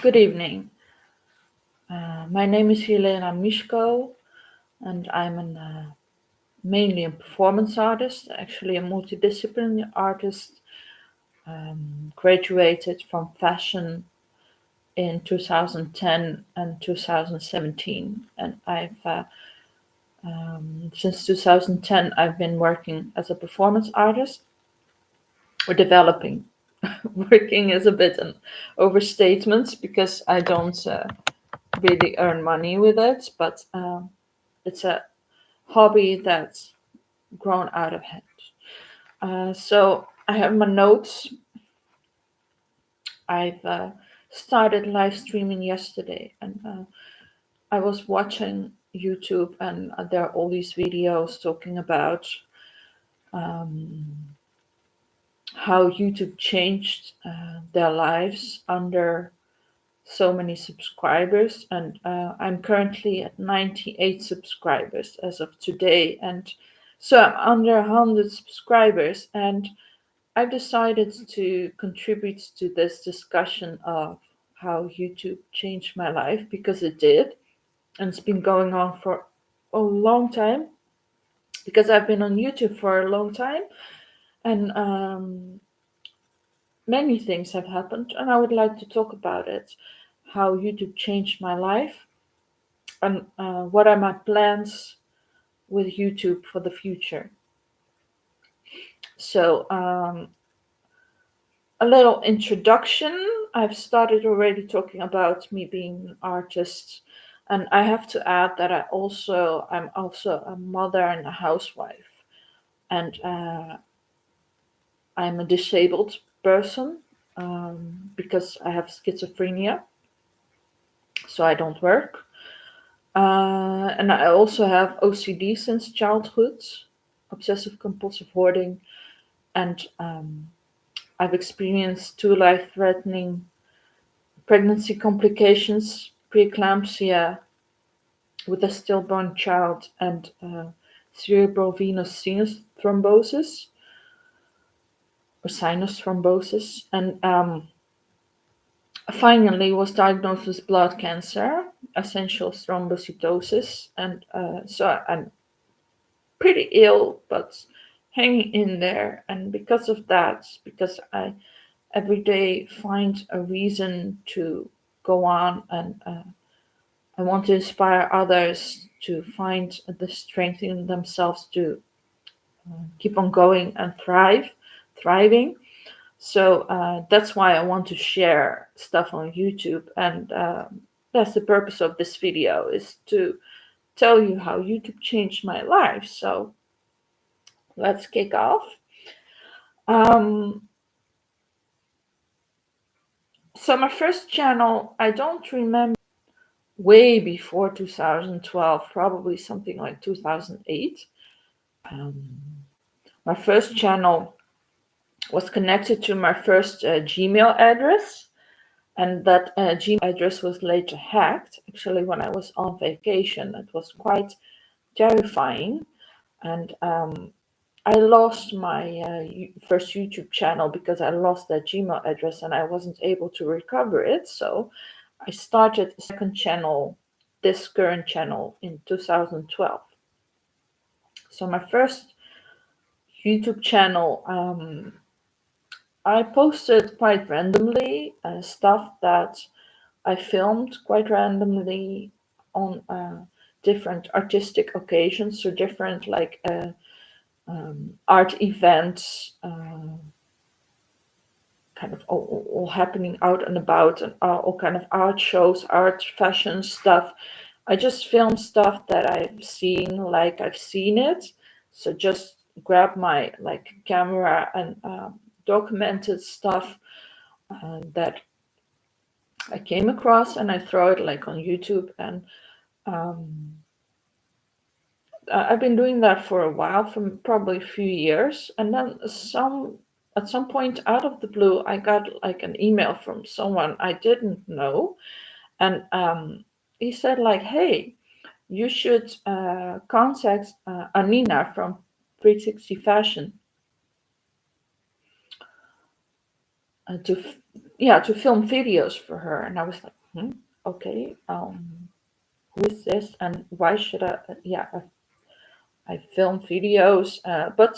Good evening. My name is Yelena Myshko, and I'm mainly a performance artist, actually a multidisciplinary artist. Graduated from fashion in 2010 and 2017, and since 2010 I've been working as a performance artist, or developing. Working is a bit an overstatement because I don't really earn money with it, but it's a hobby that's grown out of hand. So I have my notes. I've started live streaming yesterday, and I was watching YouTube, and there are all these videos talking about how YouTube changed their lives under so many subscribers, and I'm currently at 98 subscribers as of today, and so I'm under 100 subscribers, and I've decided to contribute to this discussion of how YouTube changed my life, because it did, and it's been going on for a long time, because I've been on YouTube for a long time, and many things have happened, and I would like to talk about it, how YouTube changed my life, and what are my plans with YouTube for the future. So, a little introduction. I've started already talking about me being an artist, and I have to add that I'm also a mother and a housewife, and I'm a disabled person because I have schizophrenia, so I don't work. And I also have OCD since childhood, obsessive compulsive hoarding, and I've experienced 2 life-threatening pregnancy complications, preeclampsia with a stillborn child, and cerebral venous sinus thrombosis, or sinus thrombosis, and finally was diagnosed with blood cancer, essential thrombocytosis, and so I'm pretty ill, but hanging in there. And because of that, because I every day find a reason to go on, and I want to inspire others to find the strength in themselves to keep on going and thriving. So that's why I want to share stuff on YouTube, and that's the purpose of this video, is to tell you how YouTube changed my life. So let's kick off. So my first channel, I don't remember, way before 2012, probably something like 2008. My first channel was connected to my first Gmail address, and that Gmail address was later hacked. Actually, when I was on vacation, it was quite terrifying, and I lost my first YouTube channel because I lost that Gmail address and I wasn't able to recover it. So I started a second channel, this current channel, in 2012. So my first YouTube channel, I posted quite randomly stuff that I filmed quite randomly on different artistic occasions, so different like art events, kind of all happening out and about, and all kind of art shows, art, fashion stuff. I just film stuff that I've seen, like I've seen it. So just grab my camera and documented stuff that I came across, and I throw it on YouTube, and I've been doing that for a while, for probably a few years, and then at some point out of the blue, I got an email from someone I didn't know, and he said hey, you should contact Anina from 360 Fashion to film videos for her. And I was like, okay, who is this and why should I film videos, but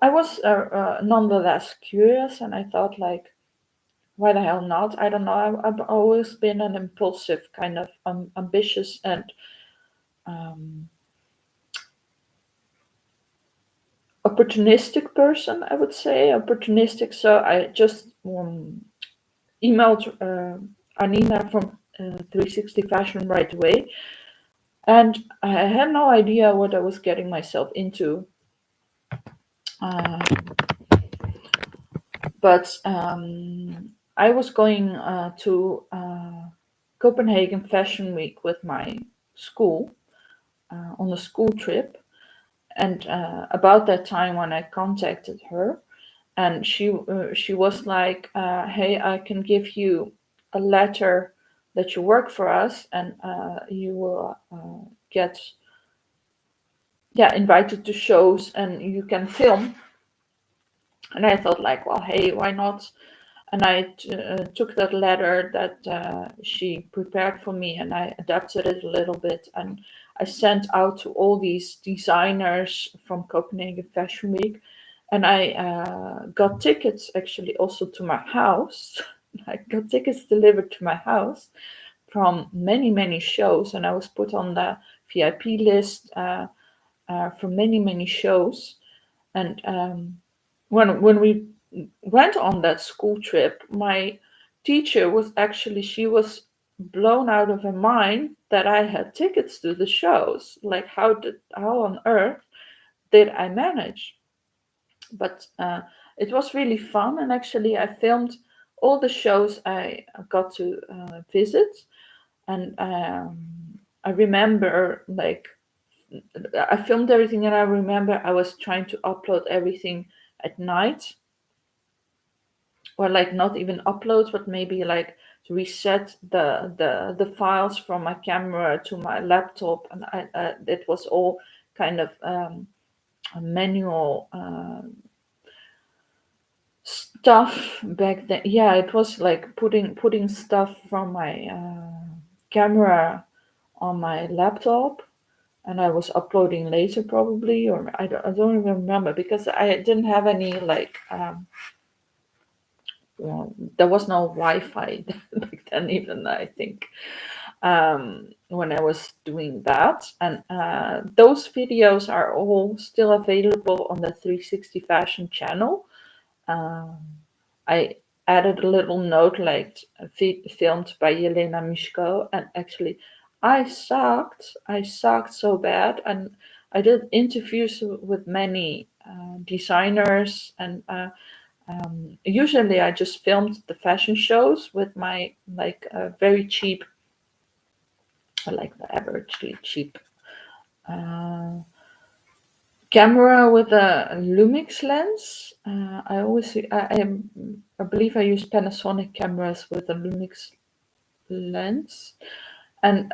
I was nonetheless curious, and I thought, like, why the hell not? I don't know. I've always been an impulsive, kind of ambitious and opportunistic person, I would say. Opportunistic, so I just emailed Anina from 360 Fashion right away, and I had no idea what I was getting myself into. But I was going to Copenhagen Fashion Week with my school on a school trip, and about that time when I contacted her, and she was like, "Hey, I can give you a letter that you work for us, and you will get invited to shows, and you can film." And I thought, like, well, hey, why not? And I took that letter that she prepared for me, and I adapted it a little bit, and I sent out to all these designers from Copenhagen Fashion Week, and I got tickets actually also to my house. I got tickets delivered to my house from many shows, and I was put on the VIP list for many shows. And when we went on that school trip, my teacher was actually, she was blown out of her mind that I had tickets to the shows. Like, how on earth did I manage? But it was really fun, and actually I filmed all the shows I got to visit, and I remember, like, I filmed everything, and I remember I was trying to upload everything at night, or like not even upload, but maybe like to reset the files from my camera to my laptop, and it was all kind of a manual stuff back then. Yeah, it was like putting stuff from my camera on my laptop, and I was uploading later probably, or I don't even remember, because I didn't have any, like, there was no Wi-Fi back then, even, I think, when I was doing that. And those videos are all still available on the 360 Fashion channel. I added a little note, like, filmed by Yelena Myshko, and actually I sucked so bad, and I did interviews with many designers, and usually I just filmed the fashion shows with my, like, very cheap, or like the averagely cheap camera with a Lumix lens. I believe I use Panasonic cameras with a Lumix lens. And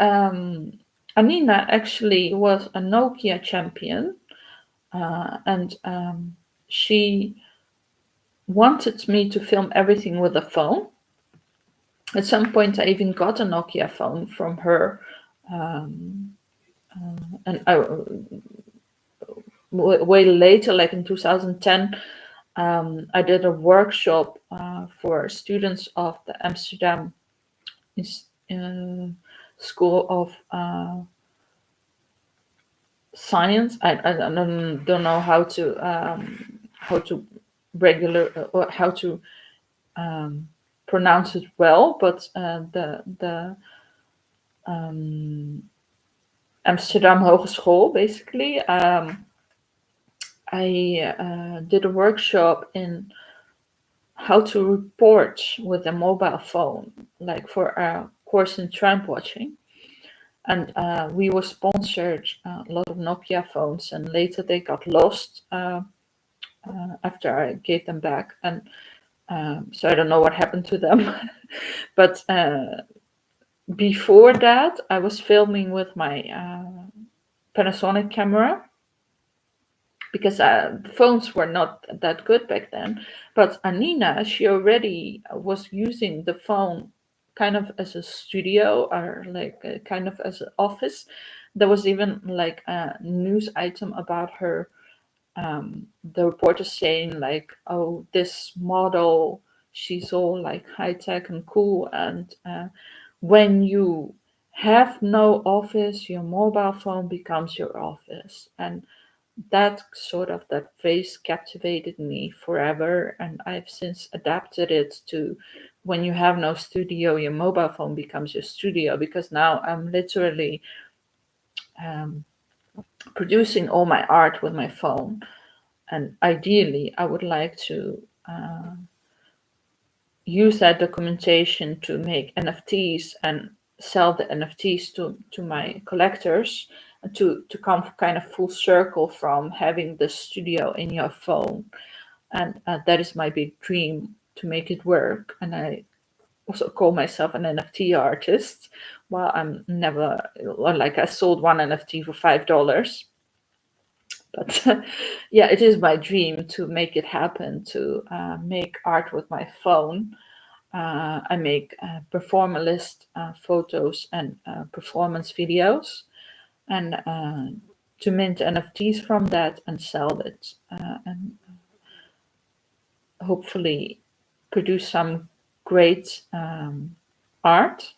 Anina actually was a Nokia champion, and she wanted me to film everything with a phone. At some point, I even got a Nokia phone from her, and way later, like in 2010, I did a workshop for students of the Amsterdam School of Science. I don't know how to or how to pronounce it well, but the Amsterdam Hogeschool, basically. I did a workshop in how to report with a mobile phone, like for a course in trend watching. And we were sponsored a lot of Nokia phones, and later they got lost after I gave them back. And so I don't know what happened to them. But before that, I was filming with my Panasonic camera, because the phones were not that good back then. But Anina, she already was using the phone kind of as a studio, or like kind of as an office. There was even like a news item about her. The reporter saying like, "Oh, this model, she's all like high tech and cool, and when you have no office, your mobile phone becomes your office." And that phrase captivated me forever, and I've since adapted it to, when you have no studio, your mobile phone becomes your studio, because now I'm literally producing all my art with my phone. And ideally, I would like to use that documentation to make NFTs and sell the NFTs to my collectors, and to come kind of full circle from having the studio in your phone. And that is my big dream, to make it work. And I also call myself an NFT artist. Well, I'm never, like, I sold one NFT for $5. But yeah, it is my dream to make it happen, to make art with my phone. I make performalist photos and performance videos, and to mint NFTs from that and sell it, and hopefully produce some great art,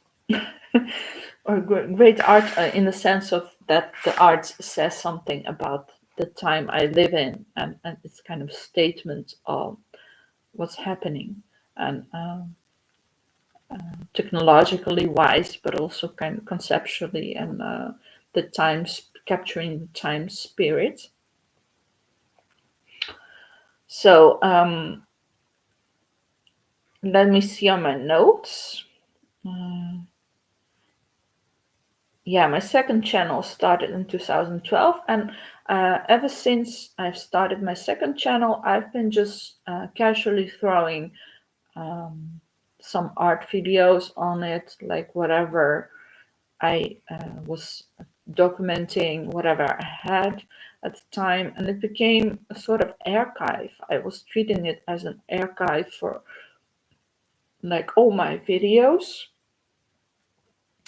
or great art in the sense of that the art says something about the time I live in, and it's kind of a statement of what's happening, and technologically wise, but also kind of conceptually, and the times, capturing the time spirit. So let me see on my notes. Yeah, my second channel started in 2012, and ever since I've started my second channel, I've been just casually throwing some art videos on it, like whatever I was documenting, whatever I had at the time, and it became a sort of archive. I was treating it as an archive for like all my videos,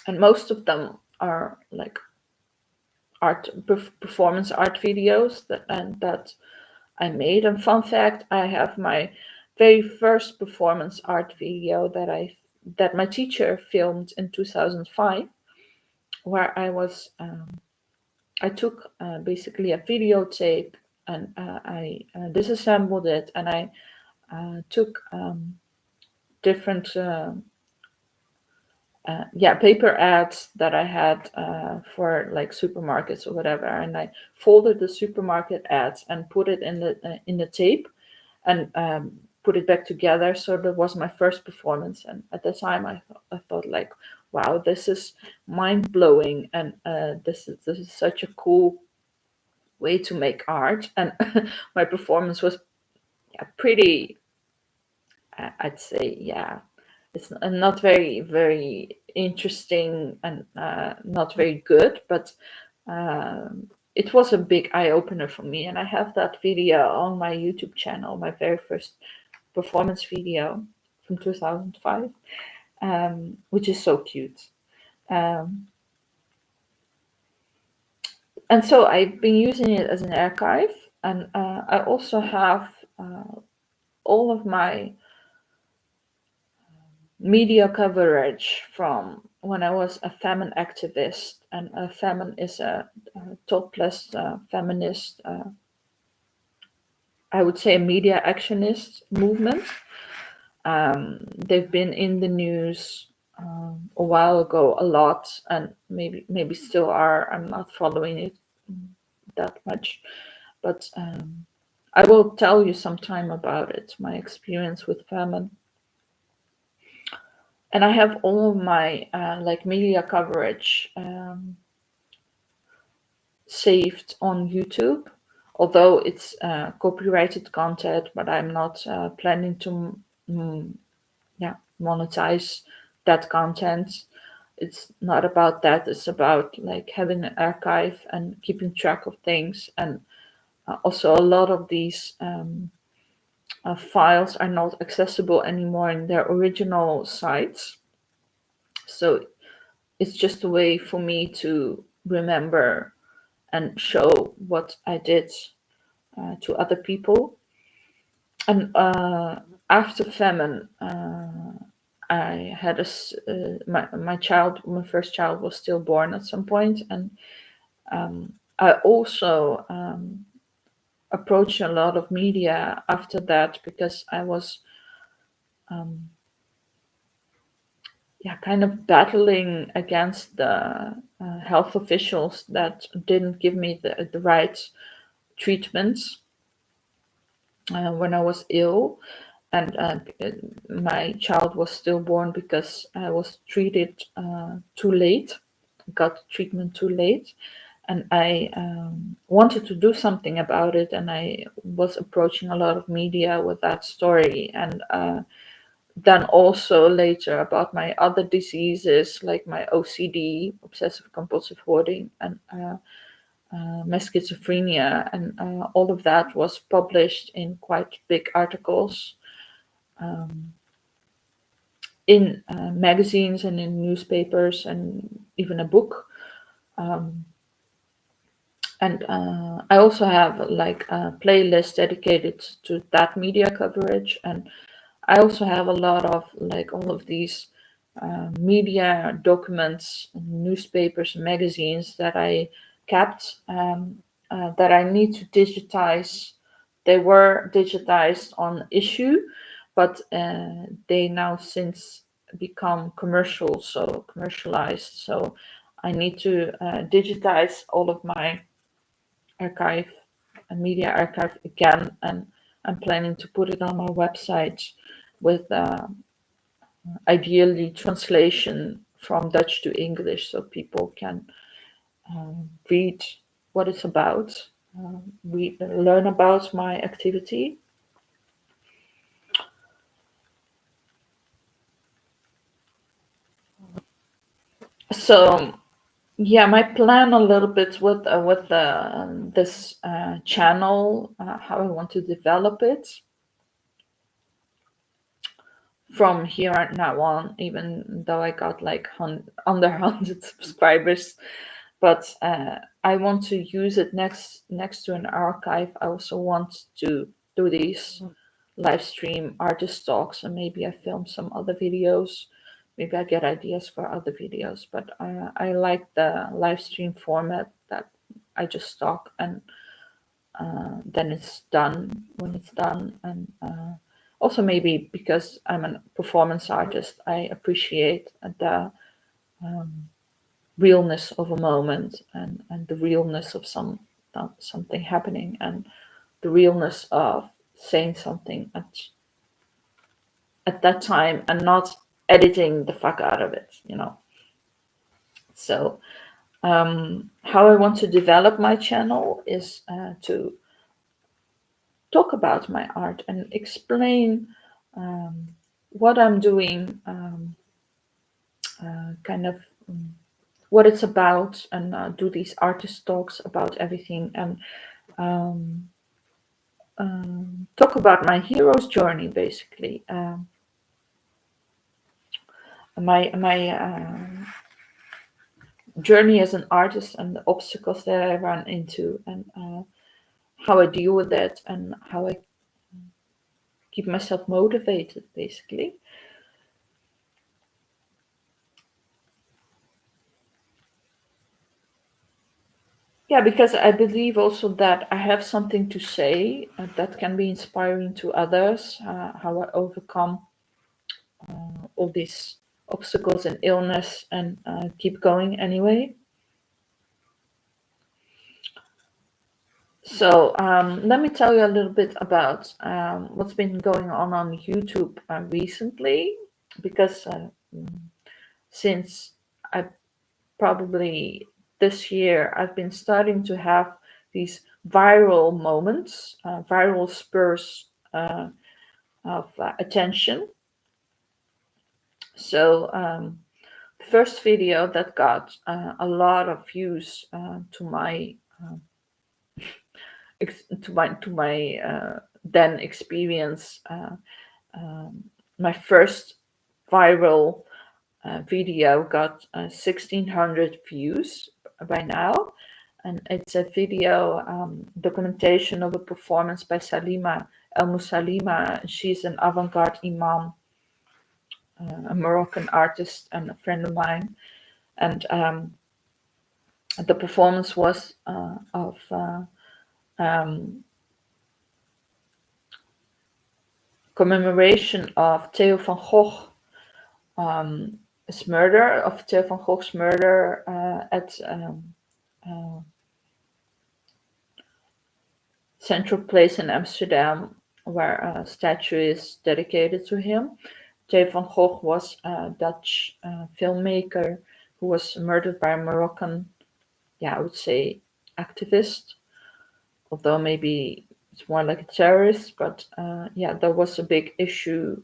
and most of them are like performance art videos that I made. And fun fact, I have my very first performance art video that my teacher filmed in 2005, where I took basically a videotape, and I disassembled it, and I took different paper ads that I had for like supermarkets or whatever, and I folded the supermarket ads and put it in the tape, and put it back together. So that was my first performance, and at the time I thought like, wow, this is mind blowing, and this is such a cool way to make art. And my performance was pretty, I'd say, it's not very interesting, and not very good, but it was a big eye opener for me. And I have that video on my YouTube channel, my very first performance video from 2005, which is so cute. And so I've been using it as an archive, and I also have all of my media coverage from when I was a FEMEN activist. And FEMEN is a topless feminist, I would say a media actionist movement. They've been in the news a while ago a lot, and maybe still are. I'm not following it that much, but I will tell you sometime about it, my experience with FEMEN. And I have all of my like media coverage saved on YouTube, although it's copyrighted content, but I'm not planning to monetize that content. It's not about that. It's about like having an archive and keeping track of things, and Also, a lot of these files are not accessible anymore in their original sites. So it's just a way for me to remember and show what I did to other people. And after FEMEN, I had my first child was stillborn at some point, and I also approached a lot of media after that, because I was kind of battling against the health officials that didn't give me the right treatments when I was ill. And my child was stillborn because I was treated too late, got treatment too late. And I wanted to do something about it, and I was approaching a lot of media with that story. And then also later about my other diseases, like my OCD, obsessive compulsive hoarding, and my schizophrenia. And all of that was published in quite big articles in magazines and in newspapers, and even a book. And I also have like a playlist dedicated to that media coverage. And I also have a lot of like all of these media documents, newspapers, magazines that I kept, that I need to digitize. They were digitized on issue, but they now since become commercialized. So I need to digitize all of my archive and media archive again, and I'm planning to put it on my website with ideally translation from Dutch to English, so people can read what it's about, learn about my activity. So yeah, my plan a little bit with this channel, how I want to develop it from here on now on, even though I got like under 100 subscribers. But I want to use it next to an archive. I also want to do these live stream artist talks, and maybe I film some other videos. Maybe I get ideas for other videos. But I like the live stream format, that I just talk, and then it's done when it's done. And also maybe because I'm a performance artist, I appreciate the realness of a moment, and the realness of something happening, and the realness of saying something at that time, and not editing the fuck out of it, So how I want to develop my channel is to talk about my art and explain what I'm doing, kind of what it's about, and do these artist talks about everything, and talk about my hero's journey, basically. My journey as an artist, and the obstacles that I run into, and how I deal with it, and how I keep myself motivated, basically. Yeah, because I believe also that I have something to say that can be inspiring to others, how I overcome all these obstacles and illness, and keep going anyway. So let me tell you a little bit about what's been going on YouTube recently, because since I probably this year I've been starting to have these viral moments, viral spurs of attention. So the first video that got a lot of views to my to my then experience. My first viral video got 1,600 views by now, and it's a video documentation of a performance by Salima El Moussalima. She's an avant-garde imam, a Moroccan artist and a friend of mine, and the performance was of commemoration of Theo van Gogh, his murder, of Theo van Gogh's murder at Central Place in Amsterdam, where a statue is dedicated to him. Theo van Gogh was a Dutch filmmaker who was murdered by a Moroccan, I would say, activist, although maybe it's more like a terrorist, but there was a big issue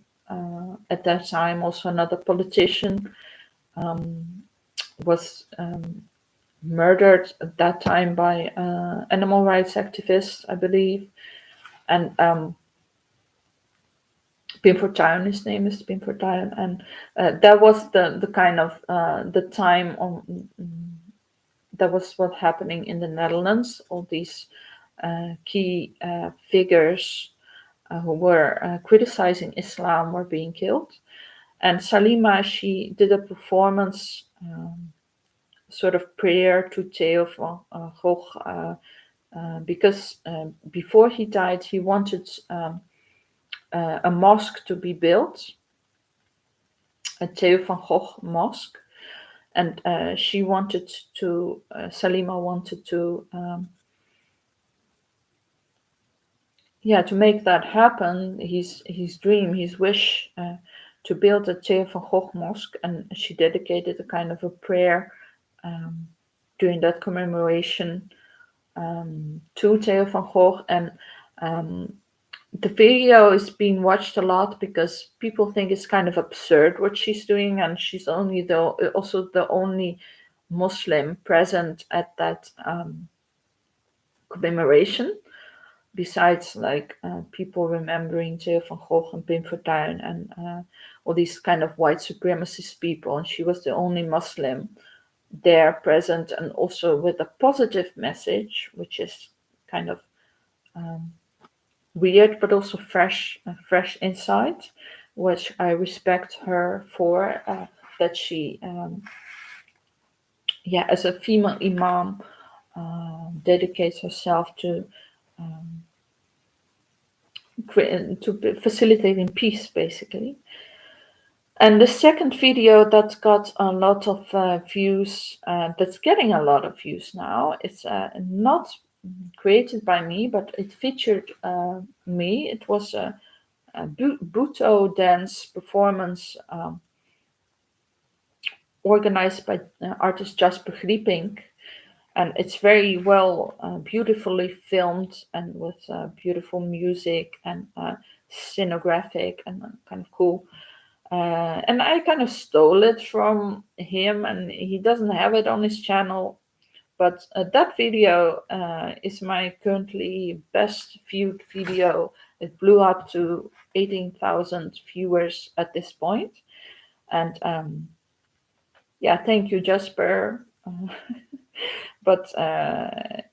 at that time. Also, another politician was murdered at that time by animal rights activists, I believe, and Pim Fortuyn, his name is Pim Fortuyn, and that was the kind of the time on. That was what happening in the Netherlands. All these key figures who were criticizing Islam were being killed. And Salima, she did a performance, sort of prayer to Theo van Gogh, because before he died, he wanted a mosque to be built, a Theo van Gogh mosque. And she wanted to, Salima wanted to, to make that happen. His dream, his wish to build a Theo van Gogh mosque, and she dedicated a kind of a prayer during that commemoration to Theo van Gogh. And the video is being watched a lot because people think it's kind of absurd what she's doing, and she's also the only Muslim present at that commemoration, besides like people remembering Theo van Gogh and Pim Fortuyn and all these kind of white supremacist people. And she was the only Muslim there present, and also with a positive message, which is kind of weird, but also fresh insight, which I respect her for. That she, as a female imam, dedicates herself to facilitating peace, basically. And the second video that got a lot of views, that's getting a lot of views now, it's not created by me, but it featured me. It was a Buto dance performance organized by artist Jasper Grieping, and it's very well, beautifully filmed, and with beautiful music and scenographic and kind of cool. And I kind of stole it from him, and he doesn't have it on his channel. But that video is my currently best viewed video. It blew up to 18,000 viewers at this point. And thank you, Jasper. But I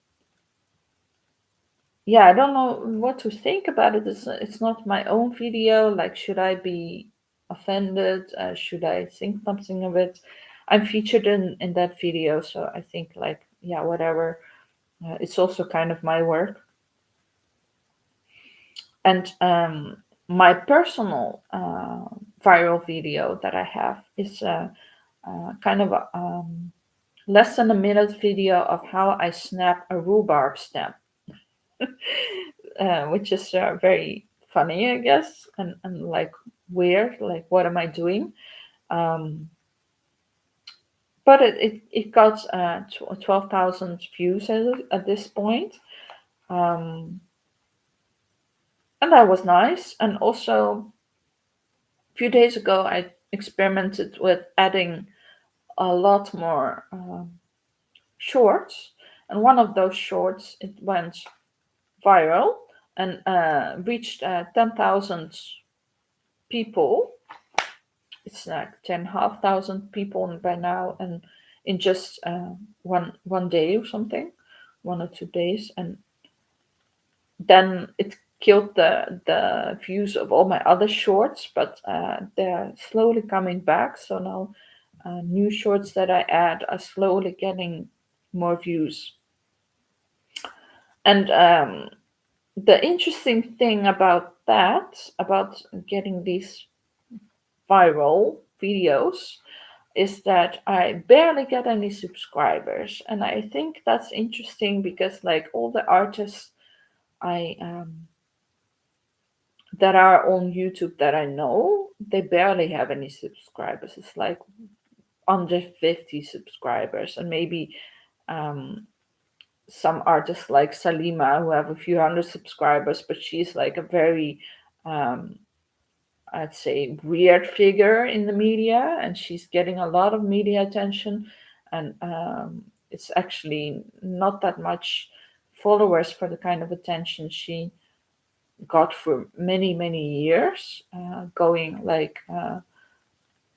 don't know what to think about it. It's not my own video. Like, should I be offended? Should I think something of it? I'm featured in that video, so I think whatever. It's also kind of my work. And my personal viral video that I have is kind of a less than a minute video of how I snap a rhubarb stem, which is very funny, I guess, and like weird. Like, what am I doing? But it got 12,000 views at this point. And that was nice. And also, a few days ago, I experimented with adding a lot more shorts. And one of those shorts, it went viral and reached 10,000 people. It's like 10,500 people by now, and in just one day or something, 1 or 2 days, and then it killed the views of all my other shorts, but they're slowly coming back. So now new shorts that I add are slowly getting more views. And the interesting thing about that, about getting these viral videos, is that I barely get any subscribers. And I think that's interesting because like all the artists I that are on YouTube that I know, they barely have any subscribers. It's like under 50 subscribers, and maybe some artists like Salima who have a few hundred subscribers, but she's like a very I'd say weird figure in the media, and she's getting a lot of media attention, and it's actually not that much followers for the kind of attention she got for many years, going like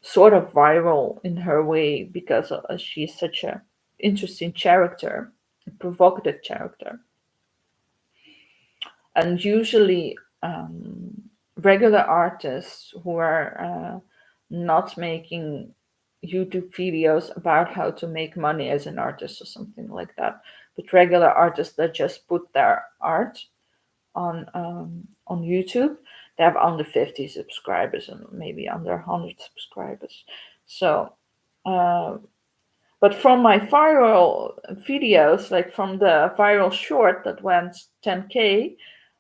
sort of viral in her way because she's such a interesting character, a provocative character. And usually regular artists who are not making YouTube videos about how to make money as an artist or something like that, but regular artists that just put their art on YouTube, they have under 50 subscribers and maybe under 100 subscribers. So, but from my viral videos, like from the viral short that went 10K,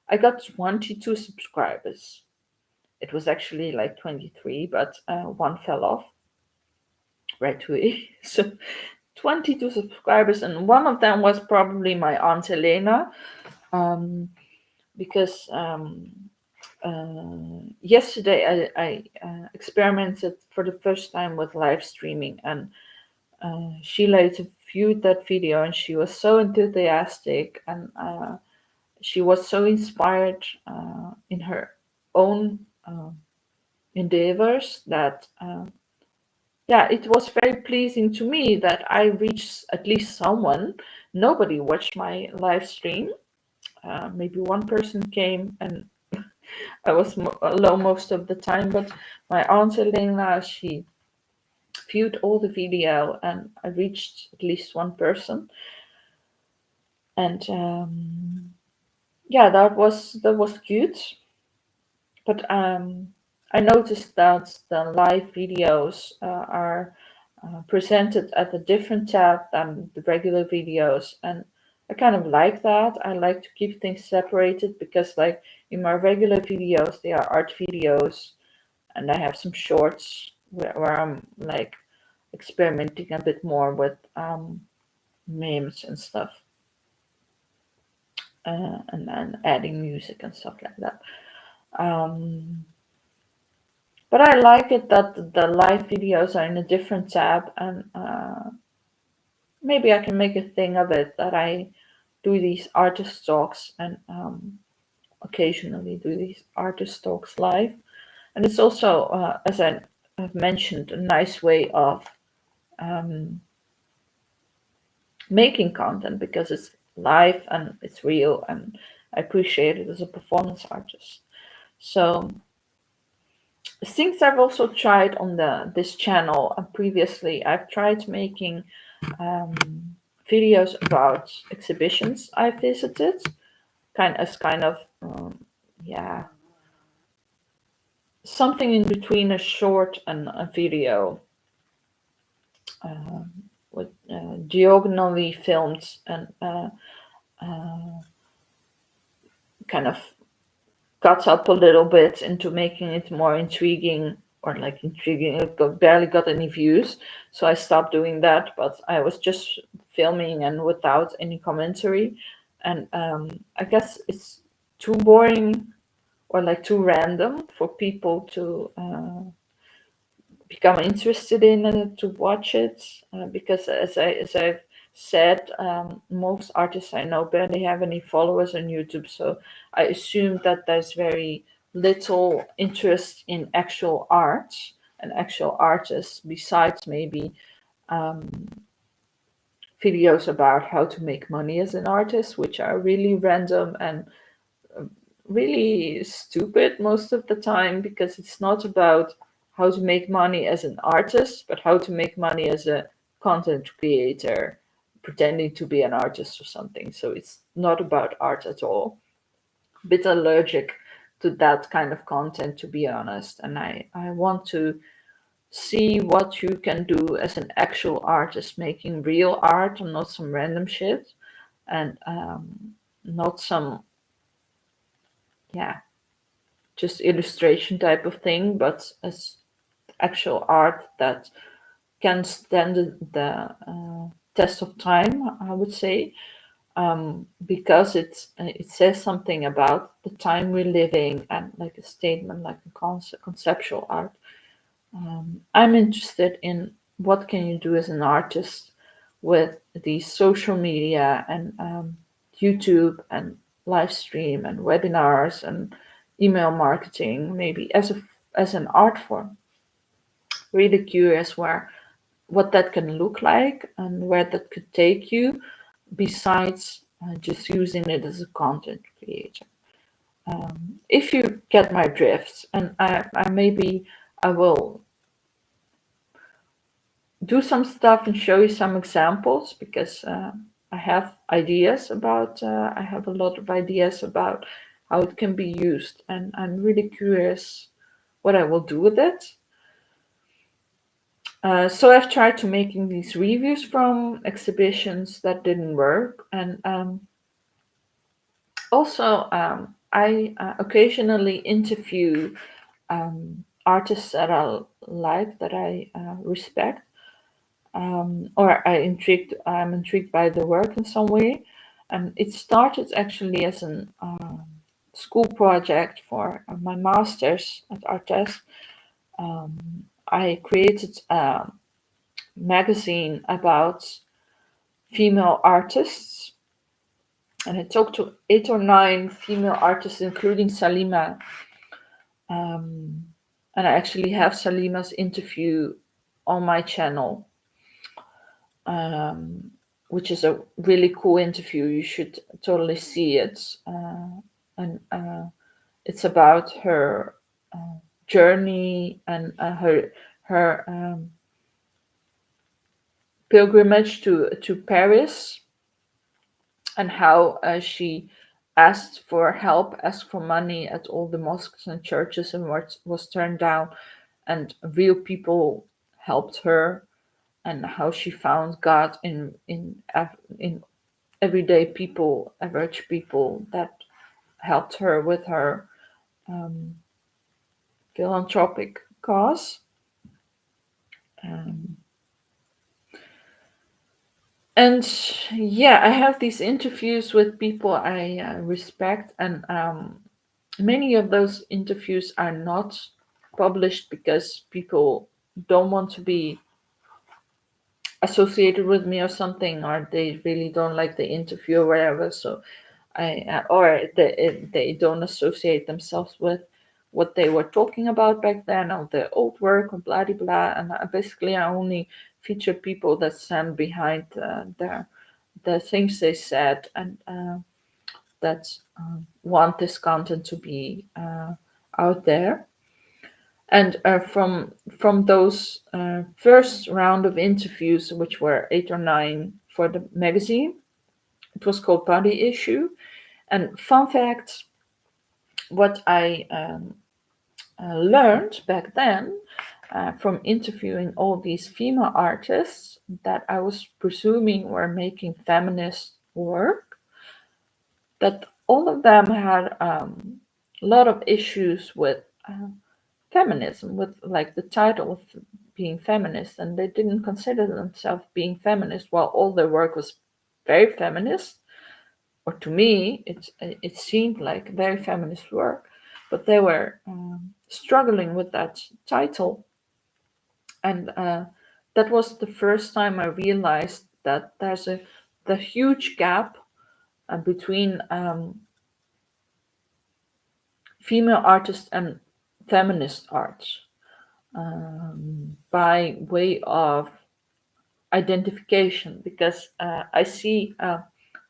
I got 22 subscribers. It was actually like 23, but one fell off right away. So 22 subscribers, and one of them was probably my aunt Yelena, because yesterday I experimented for the first time with live streaming, and she later viewed that video, and she was so enthusiastic, and she was so inspired in her own endeavors that it was very pleasing to me that I reached at least someone. Nobody watched my live stream. Maybe one person came, and I was alone most of the time, but my aunt Elena, she viewed all the video, and I reached at least one person. And that was good. But I noticed that the live videos are presented at a different tab than the regular videos, and I kind of like that. I like to keep things separated because, like, in my regular videos, they are art videos, and I have some shorts where I'm like experimenting a bit more with memes and stuff, and then adding music and stuff like that. But I like it that the live videos are in a different tab, and maybe I can make a thing of it that I do these artist talks, and occasionally do these artist talks live. And it's also, as I have mentioned, a nice way of making content because it's live and it's real, and I appreciate it as a performance artist. So things I've also tried on this channel, and previously I've tried making videos about exhibitions I visited, kind of something in between a short and a video, with diagonally filmed and kind of cut up a little bit into making it more intriguing, or like intriguing. It barely got any views, so I stopped doing that. But I was just filming and without any commentary, and I guess it's too boring or like too random for people to become interested in and to watch it, because as I've said, most artists I know barely have any followers on YouTube, so I assume that there's very little interest in actual art and actual artists, besides maybe videos about how to make money as an artist, which are really random and really stupid most of the time, because it's not about how to make money as an artist, but how to make money as a content creator pretending to be an artist or something. So it's not about art at all. A bit allergic to that kind of content, to be honest. And I want to see what you can do as an actual artist, making real art and not some random shit, and not some, yeah, just illustration type of thing, but as actual art that can stand the test of time, I would say, because it says something about the time we're living, and like a statement, like a conceptual art. I'm interested in what can you do as an artist with these social media and YouTube and live stream and webinars and email marketing, maybe as an art form. Really curious what that can look like and where that could take you, besides just using it as a content creator. If you get my drifts, and I will do some stuff and show you some examples, because I have I have a lot of ideas about how it can be used, and I'm really curious what I will do with it. So I've tried to making these reviews from exhibitions that didn't work, and also I occasionally interview artists that I like, that I respect, or I'm intrigued by the work in some way. And it started actually as an school project for my master's at ArtEZ. I created a magazine about female artists, and I talked to 8 or 9 female artists, including Salima. And I actually have Salima's interview on my channel, which is a really cool interview. You should totally see it. And it's about her journey and her pilgrimage to Paris, and how she asked for help, asked for money at all the mosques and churches, and was turned down, and real people helped her, and how she found God in everyday people, average people, that helped her with her philanthropic cause. And yeah, I have these interviews with people I respect, and many of those interviews are not published because people don't want to be associated with me or something, or they really don't like the interview or whatever. So or they don't associate themselves with what they were talking about back then, or their old work, or blah blah blah. And basically, I only feature people that stand behind the things they said, and that want this content to be out there. And from those first round of interviews, which were 8 or 9 for the magazine, it was called Body Issue. And fun fact, what I learned back then from interviewing all these female artists that I was presuming were making feminist work, that all of them had a lot of issues with feminism, with like the title of being feminist, and they didn't consider themselves being feminist, while all their work was very feminist, or to me it seemed like very feminist work, but they were struggling with that title. And that was the first time I realized that there's the huge gap between female artists and feminist arts by way of identification, because I see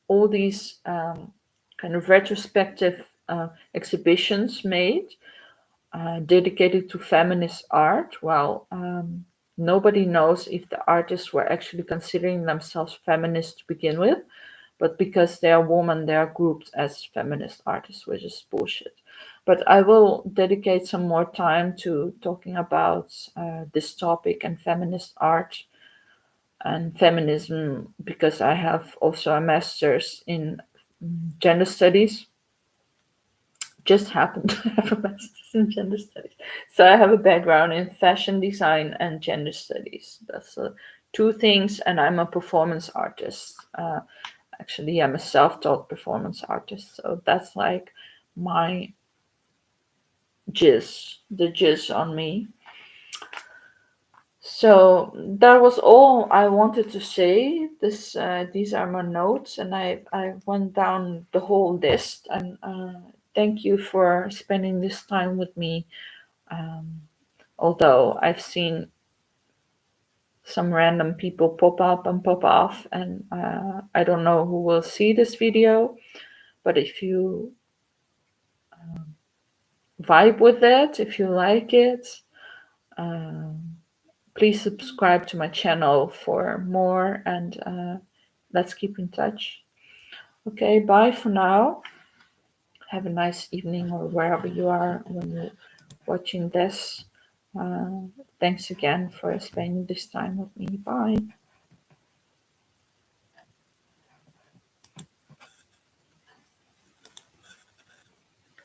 all these kind of retrospective exhibitions made dedicated to feminist art, while nobody knows if the artists were actually considering themselves feminist to begin with, but because they are women, they are grouped as feminist artists, which is bullshit. But I will dedicate some more time to talking about this topic and feminist art and feminism, because I have also a master's in gender studies. Just happened to have a master's in gender studies. So I have a background in fashion design and gender studies. That's two things, and I'm a performance artist. Actually, I'm a self-taught performance artist. So that's like my the jizz on me. So that was all I wanted to say. These are my notes, and I went down the whole list. And thank you for spending this time with me. Although I've seen some random people pop up and pop off, and I don't know who will see this video, but if you vibe with it, if you like it, please subscribe to my channel for more, and let's keep in touch. Okay, bye for now. Have a nice evening or wherever you are when you're watching this. Thanks again for spending this time with me. Bye.